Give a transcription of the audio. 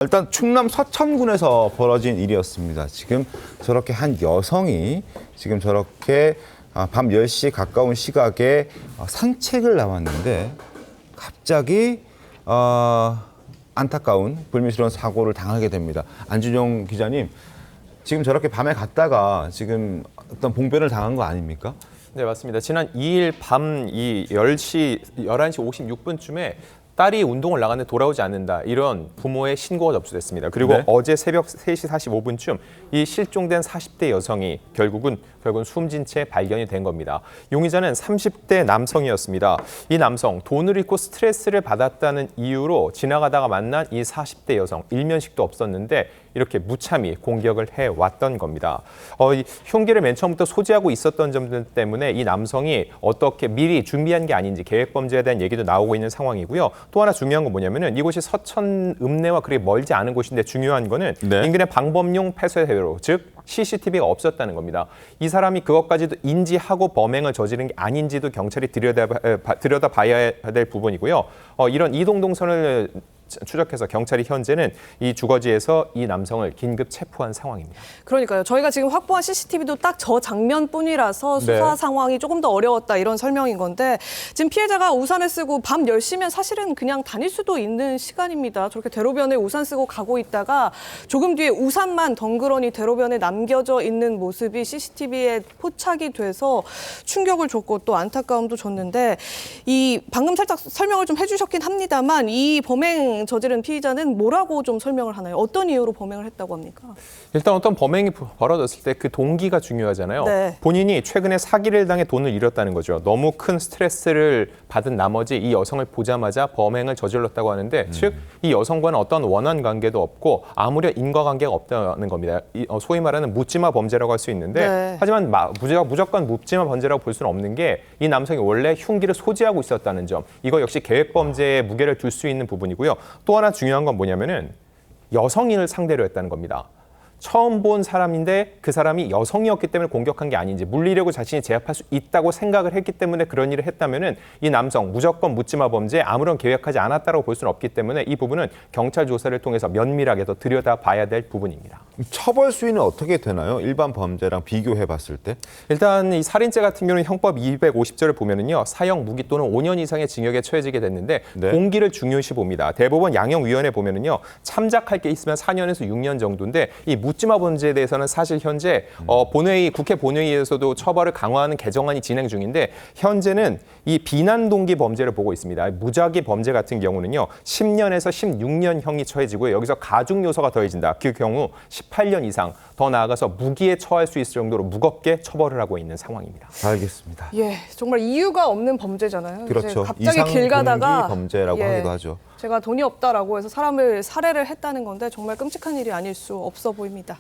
일단 충남 서천군에서 벌어진 일이었습니다. 지금 저렇게 한 여성이 지금 저렇게 밤 10시 가까운 시각에 산책을 나왔는데 갑자기 안타까운 불미스러운 사고를 당하게 됩니다. 안준영 기자님, 지금 저렇게 밤에 갔다가 지금 어떤 봉변을 당한 거 아닙니까? 네, 맞습니다. 지난 2일 밤 11시 56분쯤에 딸이 운동을 나갔는데 돌아오지 않는다. 이런 부모의 신고가 접수됐습니다. 그리고 네. 어제 새벽 3시 45분쯤 이 실종된 40대 여성이 결국은 숨진 채 발견이 된 겁니다. 용의자는 30대 남성이었습니다. 이 남성, 돈을 잃고 스트레스를 받았다는 이유로 지나가다가 만난 이 40대 여성, 일면식도 없었는데 이렇게 무참히 공격을 해왔던 겁니다. 이 흉기를 맨 처음부터 소지하고 있었던 점들 때문에 이 남성이 어떻게 미리 준비한 게 아닌지 계획범죄에 대한 얘기도 나오고 있는 상황이고요. 또 하나 중요한 건 뭐냐면은 이곳이 서천 읍내와 그리 멀지 않은 곳인데 중요한 거는 네. 인근의 방범용 폐쇄회로, 즉 CCTV가 없었다는 겁니다. 이 사람이 그것까지도 인지하고 범행을 저지른 게 아닌지도 경찰이 들여다봐야 될 부분이고요. 이런 이동동선을 추적해서 경찰이 현재는 이 주거지에서 이 남성을 긴급 체포한 상황입니다. 그러니까요. 저희가 지금 확보한 CCTV도 딱 저 장면뿐이라서 수사 네. 상황이 조금 더 어려웠다 이런 설명인 건데 지금 피해자가 우산을 쓰고 밤 10시면 사실은 그냥 다닐 수도 있는 시간입니다. 저렇게 대로변에 우산 쓰고 가고 있다가 조금 뒤에 우산만 덩그러니 대로변에 남겨져 있는 모습이 CCTV에 포착이 돼서 충격을 줬고 또 안타까움도 줬는데 이 방금 살짝 설명을 좀 해주셨긴 합니다만 이 범행 저지른 피의자는 뭐라고 좀 설명을 하나요? 어떤 이유로 범행을 했다고 합니까? 일단 어떤 범행이 벌어졌을 때 그 동기가 중요하잖아요. 네. 본인이 최근에 사기를 당해 돈을 잃었다는 거죠. 너무 큰 스트레스를 받은 나머지 이 여성을 보자마자 범행을 저질렀다고 하는데 즉 이 여성과는 어떤 원한 관계도 없고 아무런 인과관계가 없다는 겁니다. 소위 말하는 묻지마 범죄라고 할 수 있는데 네. 하지만 무조건 묻지마 범죄라고 볼 수는 없는 게 이 남성이 원래 흉기를 소지하고 있었다는 점. 이거 역시 계획범죄에 무게를 둘 수 있는 부분이고요. 또 하나 중요한 건 뭐냐면은 여성인을 상대로 했다는 겁니다. 처음 본 사람인데 그 사람이 여성이었기 때문에 공격한 게 아닌지 물리력을 자신이 제압할 수 있다고 생각을 했기 때문에 그런 일을 했다면은 이 남성 무조건 묻지마 범죄 아무런 계획하지 않았다고 볼 수는 없기 때문에 이 부분은 경찰 조사를 통해서 면밀하게 더 들여다봐야 될 부분입니다. 처벌 수위는 어떻게 되나요? 일반 범죄랑 비교해 봤을 때? 일단 이 살인죄 같은 경우는 형법 250조를 보면은요 사형 무기 또는 5년 이상의 징역에 처해지게 됐는데 네. 공기를 중요시 봅니다. 대법원 양형위원회 보면은요 참작할 게 있으면 4년에서 6년 정도인데 이 묻지마 범죄에 대해서는 사실 현재 국회 본회의에서도 처벌을 강화하는 개정안이 진행 중인데 현재는 이 비난 동기 범죄를 보고 있습니다. 무작위 범죄 같은 경우는요 10년에서 16년형이 처해지고요 여기서 가중 요소가 더해진다. 그 경우 18년 이상 더 나아가서 무기에 처할 수 있을 정도로 무겁게 처벌을 하고 있는 상황입니다. 알겠습니다. 예, 정말 이유가 없는 범죄잖아요. 그렇죠. 이제 갑자기 길 가다가 범죄라고 하기도 하죠. 제가 돈이 없다라고 해서 사람을 살해를 했다는 건데 정말 끔찍한 일이 아닐 수 없어 보입니다.